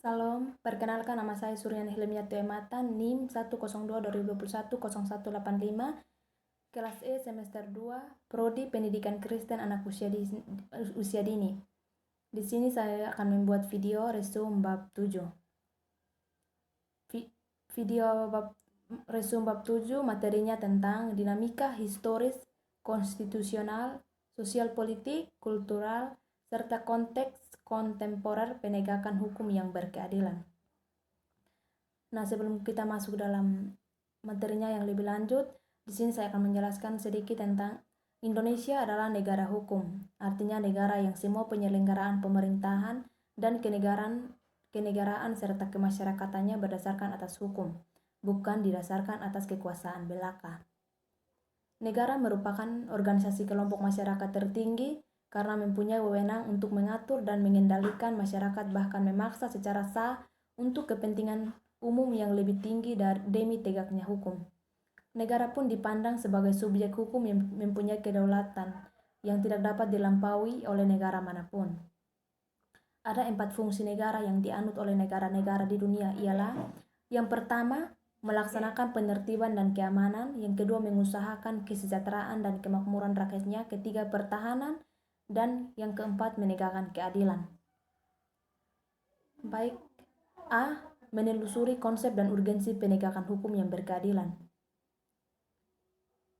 Salam, perkenalkan nama saya Suryani Hilmiati Emata, NIM 102-2021-0185, kelas E semester 2, Prodi Pendidikan Kristen Anak Usia Dini. Di sini saya akan membuat video resume bab 7. Video bab resume bab 7 materinya tentang dinamika historis, konstitusional, sosial politik, kultural, serta konteks kontemporer penegakan hukum yang berkeadilan. Nah, sebelum kita masuk dalam materinya yang lebih lanjut, di sini saya akan menjelaskan sedikit tentang Indonesia adalah negara hukum, artinya negara yang semua penyelenggaraan pemerintahan dan kenegaraan serta kemasyarakatannya berdasarkan atas hukum, bukan didasarkan atas kekuasaan belaka. Negara merupakan organisasi kelompok masyarakat tertinggi karena mempunyai wewenang untuk mengatur dan mengendalikan masyarakat, bahkan memaksa secara sah untuk kepentingan umum yang lebih tinggi demi tegaknya hukum. Negara pun dipandang sebagai subjek hukum yang mempunyai kedaulatan yang tidak dapat dilampaui oleh negara manapun. Ada 4 fungsi negara yang dianut oleh negara-negara di dunia, ialah yang pertama, melaksanakan penertiban dan keamanan, yang kedua, mengusahakan kesejahteraan dan kemakmuran rakyatnya, ketiga, pertahanan, dan yang keempat, menegakkan keadilan. Baik, A. Menelusuri konsep dan urgensi penegakan hukum yang berkeadilan.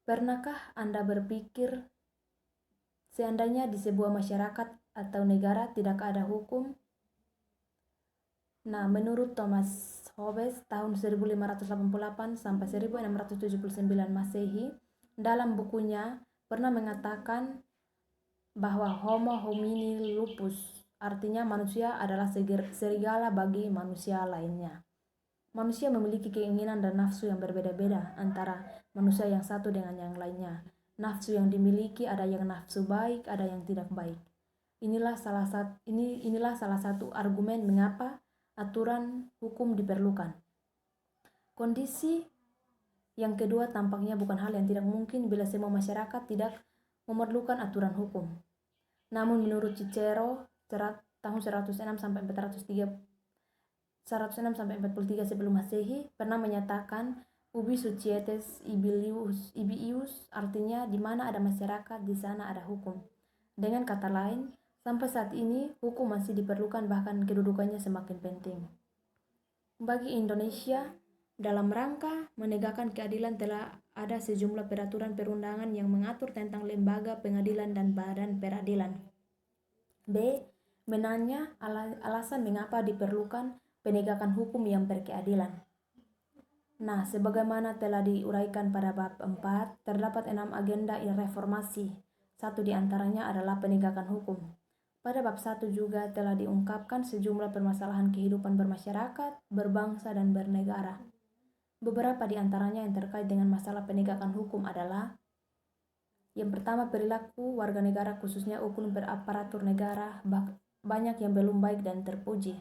Pernahkah Anda berpikir seandainya di sebuah masyarakat atau negara tidak ada hukum? Nah, menurut Thomas Hobbes tahun 1588 sampai 1679 Masehi, dalam bukunya pernah mengatakan bahwa homo homini lupus, artinya manusia adalah serigala bagi manusia lainnya. Manusia memiliki keinginan dan nafsu yang berbeda-beda antara manusia yang satu dengan yang lainnya. Nafsu yang dimiliki ada yang nafsu baik, ada yang tidak baik. Inilah salah satu argumen mengapa aturan hukum diperlukan. Kondisi yang kedua tampaknya bukan hal yang tidak mungkin bila semua masyarakat tidak memerlukan aturan hukum. Namun menurut Cicero tahun 106 sampai 43 sebelum Masehi pernah menyatakan ubi societas ibius, artinya di mana ada masyarakat di sana ada hukum. Dengan kata lain, sampai saat ini hukum masih diperlukan, bahkan kedudukannya semakin penting. Bagi Indonesia, dalam rangka menegakkan keadilan telah ada sejumlah peraturan perundangan yang mengatur tentang lembaga pengadilan dan badan peradilan. B. Menanya alasan mengapa diperlukan penegakan hukum yang berkeadilan. Nah, sebagaimana telah diuraikan pada bab 4, terdapat 6 agenda reformasi. Satu di antaranya adalah penegakan hukum. Pada bab 1 juga telah diungkapkan sejumlah permasalahan kehidupan bermasyarakat, berbangsa, dan bernegara. Beberapa di antaranya yang terkait dengan masalah penegakan hukum adalah: yang pertama, perilaku warga negara khususnya oknum beraparatur negara banyak yang belum baik dan terpuji.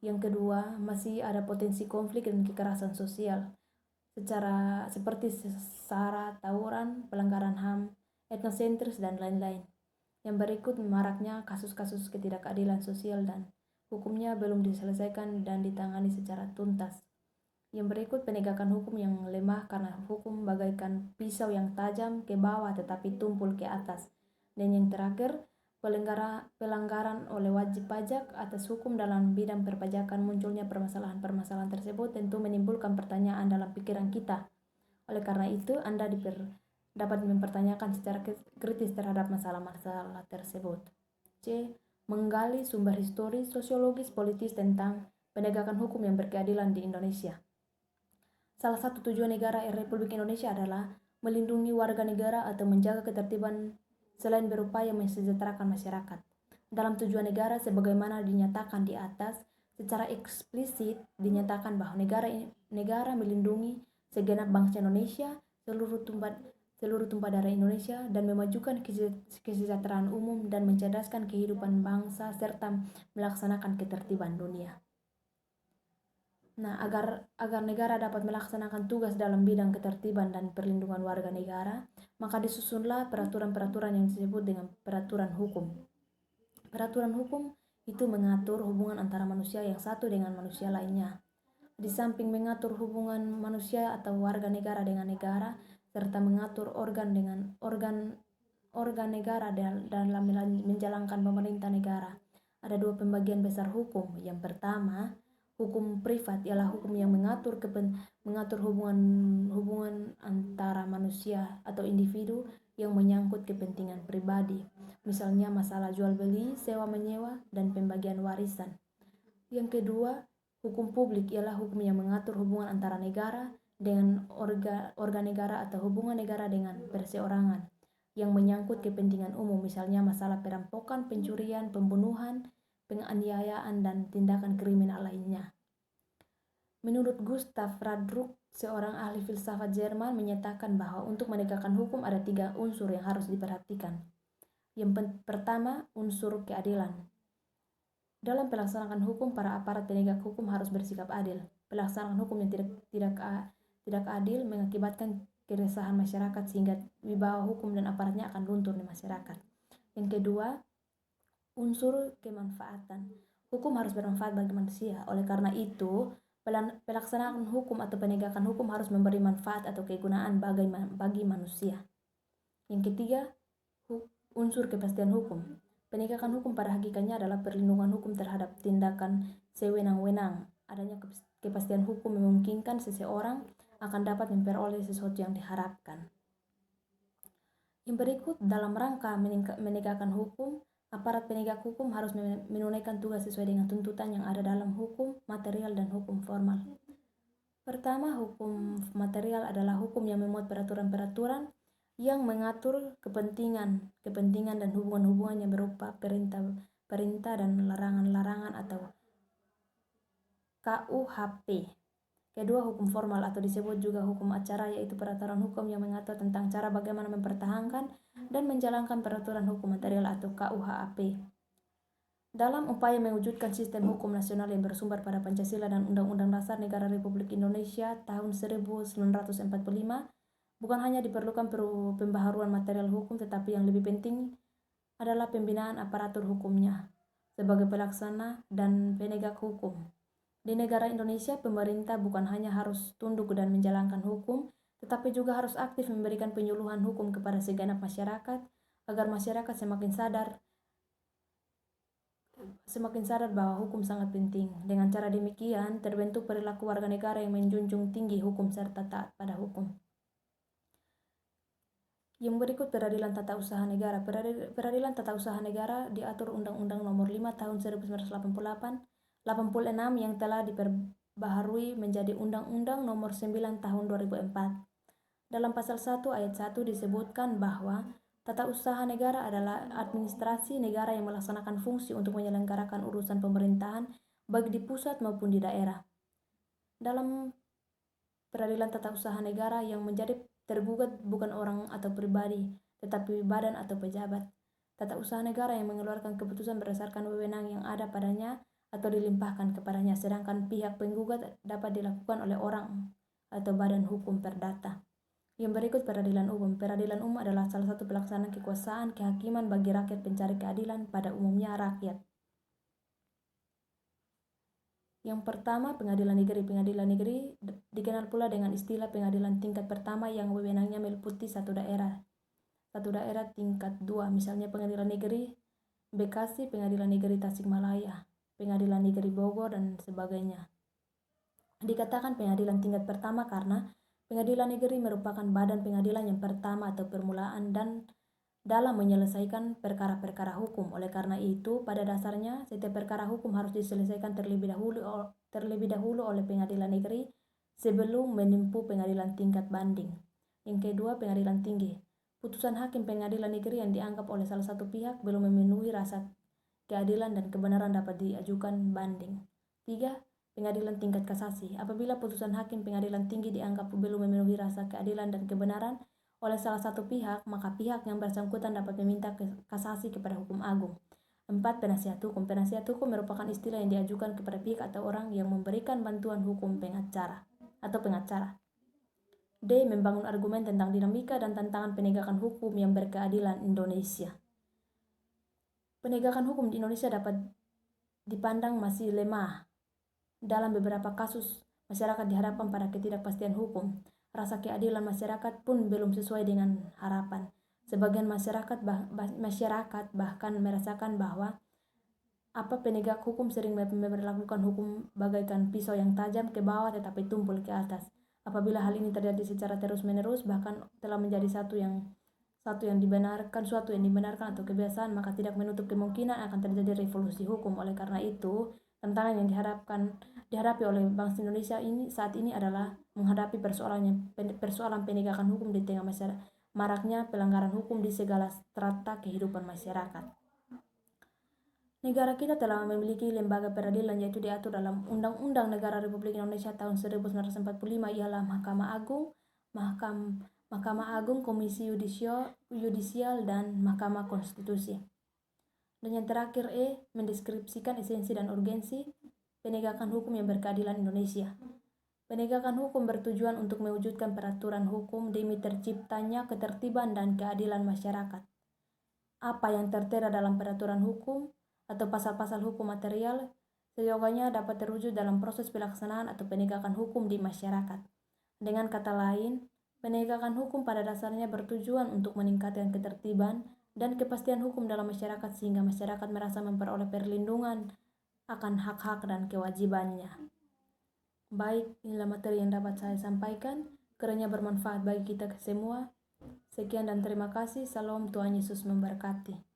Yang kedua, masih ada potensi konflik dan kekerasan sosial seperti sara, tawuran, pelanggaran HAM, etnosentris, dan lain-lain. Yang berikut, maraknya kasus-kasus ketidakadilan sosial dan hukumnya belum diselesaikan dan ditangani secara tuntas. Yang berikut, penegakan hukum yang lemah karena hukum bagaikan pisau yang tajam ke bawah tetapi tumpul ke atas. Dan yang terakhir, pelanggaran oleh wajib pajak atas hukum dalam bidang perpajakan. Munculnya permasalahan-permasalahan tersebut tentu menimbulkan pertanyaan dalam pikiran kita. Oleh karena itu, Anda dapat mempertanyakan secara kritis terhadap masalah-masalah tersebut. C. Menggali sumber historis, sosiologis, politis tentang penegakan hukum yang berkeadilan di Indonesia. Salah satu tujuan negara Republik Indonesia adalah melindungi warga negara atau menjaga ketertiban selain berupaya mensejahterakan masyarakat. Dalam tujuan negara sebagaimana dinyatakan di atas, secara eksplisit dinyatakan bahwa negara melindungi segenap bangsa Indonesia, seluruh tumpah darah Indonesia, dan memajukan kesejahteraan umum dan mencerdaskan kehidupan bangsa serta melaksanakan ketertiban dunia. Nah, agar negara dapat melaksanakan tugas dalam bidang ketertiban dan perlindungan warga negara, maka disusunlah peraturan-peraturan yang disebut dengan peraturan hukum. Peraturan hukum itu mengatur hubungan antara manusia yang satu dengan manusia lainnya. Di samping mengatur hubungan manusia atau warga negara dengan negara, serta mengatur organ negara dalam menjalankan pemerintah negara. Ada dua pembagian besar hukum. Yang pertama, hukum privat ialah hukum yang mengatur hubungan antara manusia atau individu yang menyangkut kepentingan pribadi. Misalnya masalah jual beli, sewa menyewa, dan pembagian warisan. Yang kedua, hukum publik ialah hukum yang mengatur hubungan antara negara dengan organ negara atau hubungan negara dengan perseorangan yang menyangkut kepentingan umum, misalnya masalah perampokan, pencurian, pembunuhan, penganiayaan, dan tindakan kriminal lainnya. Menurut Gustav Radruck, seorang ahli filsafat Jerman, menyatakan bahwa untuk menegakkan hukum ada 3 unsur yang harus diperhatikan. Yang pertama, unsur keadilan. Dalam pelaksanaan hukum, para aparat penegak hukum harus bersikap adil. Pelaksanaan hukum yang tidak adil mengakibatkan keresahan masyarakat sehingga wibawa hukum dan aparatnya akan luntur di masyarakat. Yang kedua, unsur kemanfaatan. Hukum harus bermanfaat bagi manusia. Oleh karena itu, pelaksanaan hukum atau penegakan hukum harus memberi manfaat atau kegunaan bagi manusia. Yang ketiga, unsur kepastian hukum. Penegakan hukum pada hakikatnya adalah perlindungan hukum terhadap tindakan sewenang-wenang. Adanya kepastian hukum memungkinkan seseorang akan dapat memperoleh sesuatu yang diharapkan. Yang berikut, dalam rangka menegakkan hukum, aparat penegak hukum harus menunaikan tugas sesuai dengan tuntutan yang ada dalam hukum material dan hukum formal. Pertama, hukum material adalah hukum yang memuat peraturan-peraturan yang mengatur kepentingan dan hubungan-hubungan yang berupa perintah dan larangan-larangan atau KUHP. Kedua, hukum formal atau disebut juga hukum acara, yaitu peraturan hukum yang mengatur tentang cara bagaimana mempertahankan dan menjalankan peraturan hukum material atau KUHP. Dalam upaya mewujudkan sistem hukum nasional yang bersumber pada Pancasila dan Undang-Undang Dasar Negara Republik Indonesia tahun 1945, bukan hanya diperlukan pembaharuan material hukum, tetapi yang lebih penting adalah pembinaan aparatur hukumnya sebagai pelaksana dan penegak hukum. Di negara Indonesia, pemerintah bukan hanya harus tunduk dan menjalankan hukum, tetapi juga harus aktif memberikan penyuluhan hukum kepada segenap masyarakat, agar masyarakat semakin sadar bahwa hukum sangat penting. Dengan cara demikian, terbentuk perilaku warga negara yang menjunjung tinggi hukum serta taat pada hukum. Yang berikut, peradilan tata usaha negara. Peradilan tata usaha negara diatur Undang-Undang Nomor 5 Tahun 1986 yang telah diperbaharui menjadi Undang-Undang Nomor 9 Tahun 2004. Dalam pasal 1 ayat 1 disebutkan bahwa tata usaha negara adalah administrasi negara yang melaksanakan fungsi untuk menyelenggarakan urusan pemerintahan baik di pusat maupun di daerah. Dalam peradilan tata usaha negara, yang menjadi tergugat bukan orang atau pribadi, tetapi badan atau pejabat tata usaha negara yang mengeluarkan keputusan berdasarkan wewenang yang ada padanya atau dilimpahkan kepadanya, sedangkan pihak penggugat dapat dilakukan oleh orang atau badan hukum perdata. Yang berikut, peradilan umum. Peradilan umum adalah salah satu pelaksanaan kekuasaan kehakiman bagi rakyat pencari keadilan, pada umumnya rakyat. Yang pertama, pengadilan negeri. Pengadilan negeri dikenal pula dengan istilah pengadilan tingkat pertama yang wewenangnya meliputi satu daerah tingkat 2, misalnya Pengadilan Negeri Bekasi, Pengadilan Negeri Tasikmalaya, Pengadilan Negeri Bogor, dan sebagainya. Dikatakan pengadilan tingkat pertama karena pengadilan negeri merupakan badan pengadilan yang pertama atau permulaan dan dalam menyelesaikan perkara-perkara hukum. Oleh karena itu, pada dasarnya setiap perkara hukum harus diselesaikan terlebih dahulu oleh pengadilan negeri sebelum menempuh pengadilan tingkat banding. Yang kedua, pengadilan tinggi. Putusan hakim pengadilan negeri yang dianggap oleh salah satu pihak belum memenuhi rasa keadilan dan kebenaran dapat diajukan banding. 3. Pengadilan tingkat kasasi. Apabila putusan hakim pengadilan tinggi dianggap belum memenuhi rasa keadilan dan kebenaran oleh salah satu pihak, maka pihak yang bersangkutan dapat meminta kasasi kepada hukum agung. 4. Penasihat hukum. Penasihat hukum merupakan istilah yang diajukan kepada pihak atau orang yang memberikan bantuan hukum pengacara. D. Membangun argumen tentang dinamika dan tantangan penegakan hukum yang berkeadilan Indonesia. Penegakan hukum di Indonesia dapat dipandang masih lemah. Dalam beberapa kasus, masyarakat dihadapkan pada ketidakpastian hukum. Rasa keadilan masyarakat pun belum sesuai dengan harapan. Sebagian masyarakat bahkan merasakan bahwa penegak hukum sering memperlakukan hukum bagaikan pisau yang tajam ke bawah tetapi tumpul ke atas. Apabila hal ini terjadi secara terus-menerus, bahkan telah menjadi suatu yang dibenarkan atau kebiasaan, maka tidak menutup kemungkinan akan terjadi revolusi hukum. Oleh karena itu, tantangan yang dihadapi oleh bangsa Indonesia saat ini adalah menghadapi persoalan penegakan hukum di tengah maraknya pelanggaran hukum di segala strata kehidupan masyarakat. Negara kita telah memiliki lembaga peradilan, yaitu diatur dalam Undang-Undang Negara Republik Indonesia tahun 1945, ialah Mahkamah Agung, Komisi Yudisial, dan Mahkamah Konstitusi. Dan yang terakhir, mendeskripsikan esensi dan urgensi penegakan hukum yang berkeadilan Indonesia. Penegakan hukum bertujuan untuk mewujudkan peraturan hukum demi terciptanya ketertiban dan keadilan masyarakat. Apa yang tertera dalam peraturan hukum atau pasal-pasal hukum material seyogyanya dapat terwujud dalam proses pelaksanaan atau penegakan hukum di masyarakat. Dengan kata lain, penegakan hukum pada dasarnya bertujuan untuk meningkatkan ketertiban dan kepastian hukum dalam masyarakat sehingga masyarakat merasa memperoleh perlindungan akan hak-hak dan kewajibannya. Baik, inilah materi yang dapat saya sampaikan. Kiranya bermanfaat bagi kita semua. Sekian dan terima kasih. Salam, Tuhan Yesus memberkati.